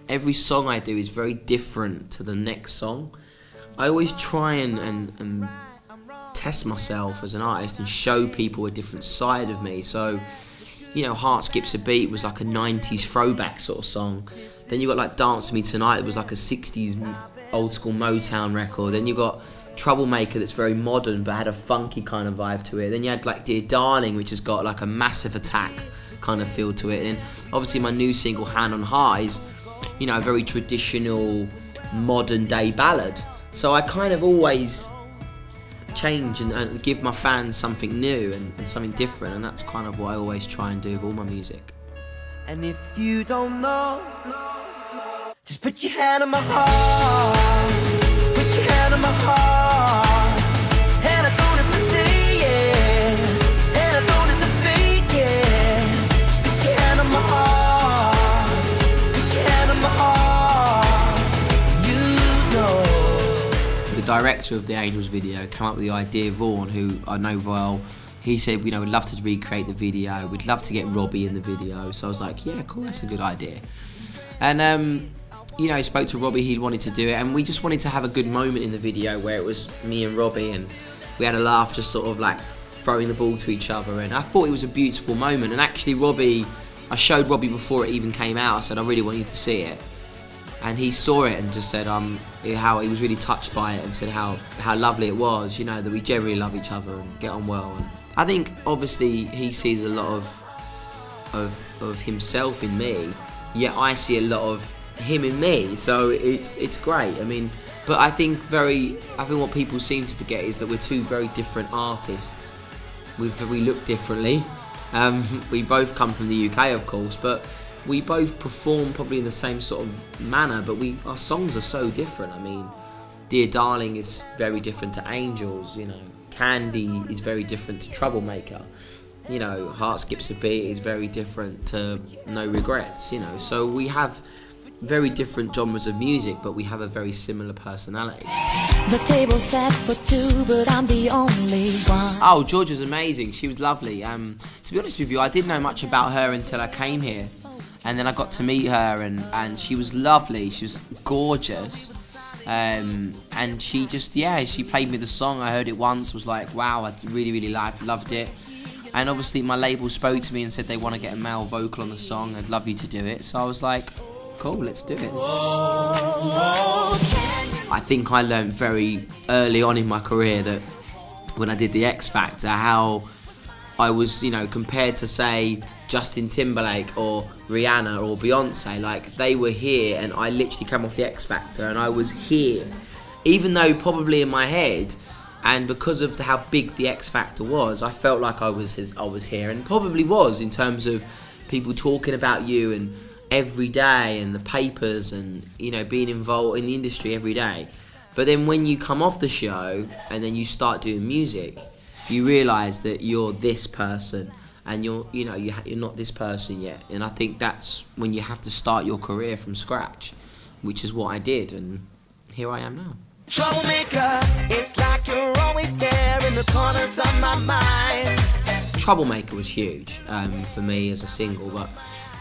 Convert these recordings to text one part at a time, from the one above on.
Every song I do is very different to the next song. I always try and test myself as an artist and show people a different side of me. So, you know, Heart Skips a Beat was like a 90s throwback sort of song. Then you got like Dance With Me Tonight, it was like a 60s old school Motown record. Then you got Troublemaker that's very modern but had a funky kind of vibe to it. Then you had like Dear Darling, which has got like a massive attack kind of feel to it. And obviously my new single, Hand on Heart, is, you know, a very traditional modern day ballad. So I kind of always change and give my fans something new and something different, and that's kind of what I always try and do with all my music. And if you don't know, just put your hand on my heart, put your hand on my heart, and I don't have to say it, and I don't have to fake it. Just put your hand on my heart, put your hand on my heart, you know. The director of the Angels video came up with the idea, Vaughan, who I know well. He said, you know, we'd love to recreate the video, we'd love to get Robbie in the video. So I was like, yeah, cool, that's a good idea. And you know, I spoke to Robbie, he wanted to do it, and we just wanted to have a good moment in the video where it was me and Robbie, and we had a laugh, just sort of like throwing the ball to each other, and I thought it was a beautiful moment. And actually Robbie, I showed Robbie before it even came out, I said, I really want you to see it. And he saw it and just said how he was really touched by it, and said how lovely it was, you know, that we generally love each other and get on well. And I think obviously he sees a lot of himself in me, yet I see a lot of him in me, so it's great. I mean, but I think what people seem to forget is that we're two very different artists. We look differently. We both come from the UK, of course, but we both perform probably in the same sort of manner, but our songs are so different. I mean, Dear Darling is very different to Angels, you know. Candy is very different to Troublemaker. You know, Heart Skips a Beat is very different to No Regrets, you know. So we have very different genres of music, but we have a very similar personality. The table's set for two, but I'm the only one. Oh, Georgia's amazing. She was lovely. To be honest with you, I didn't know much about her until I came here. And then I got to meet her, and she was lovely. She was gorgeous. And she just, she played me the song. I heard it once, was like, wow, I really, really loved it. And obviously my label spoke to me and said they want to get a male vocal on the song. I'd love you to do it. So I was like, cool, let's do it. I think I learned very early on in my career that when I did the X Factor, how I was, you know, compared to, say, Justin Timberlake or Rihanna or Beyonce, like, they were here and I literally came off the X Factor and I was here. Even though probably in my head, and because of how big the X Factor was, I felt like I was here, and probably was, in terms of people talking about you and every day, and the papers, and, you know, being involved in the industry every day. But then when you come off the show and then you start doing music, you realise that you're this person, and you're not this person yet. And I think that's when you have to start your career from scratch, which is what I did, and here I am now. Troublemaker, it's like you're always there in the corners of my mind. Troublemaker was huge for me as a single, but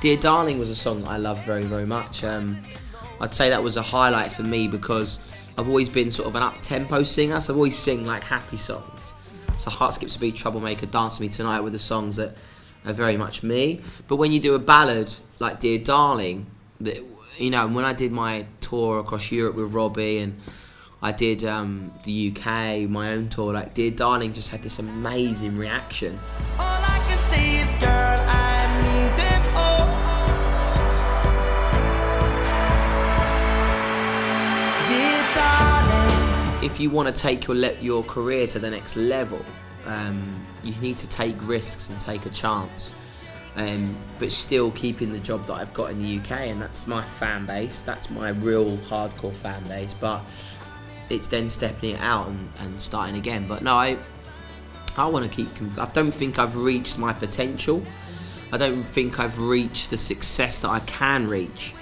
Dear Darling was a song that I love very, very much. I'd say that was a highlight for me because I've always been sort of an up-tempo singer, so I've always sing like happy songs. So Heart Skips a Beat, Troublemaker, Dance With Me Tonight were the songs that are very much me. But when you do a ballad like Dear Darling, that, you know, when I did my tour across Europe with Robbie, and I did the UK, my own tour, like Dear Darling just had this amazing reaction. All I can say is, girl, I mean them all. Dear darling. If you want to take your career to the next level, you need to take risks and take a chance, but still keeping the job that I've got in the UK, and that's my fan base, that's my real hardcore fan base. But it's then stepping it out and starting again. But no, I want to keep. I don't think I've reached my potential. I don't think I've reached the success that I can reach.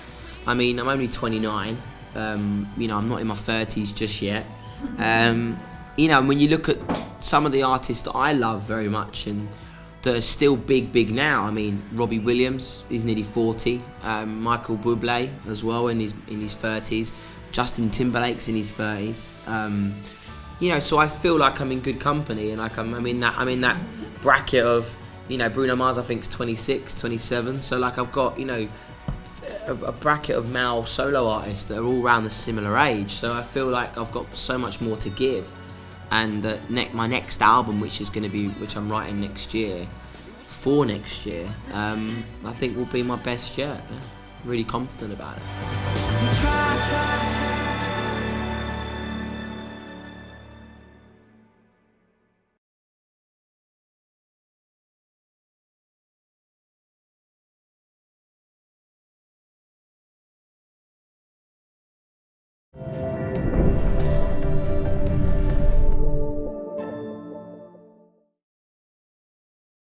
I mean, I'm only 29. You know, I'm not in my 30s just yet. you know, when you look at some of the artists that I love very much and that are still big now. I mean, Robbie Williams, he's nearly 40. Michael Bublé as well in his 30s. Justin Timberlake's in his 30s. You know, so I feel like I'm in good company, and like I'm in that bracket of, you know, Bruno Mars I think's 26, 27. So like I've got, you know, a bracket of male solo artists that are all around the similar age. So I feel like I've got so much more to give. And my next album, which I'm writing next year, I think will be my best yet. Yeah? Really confident about it.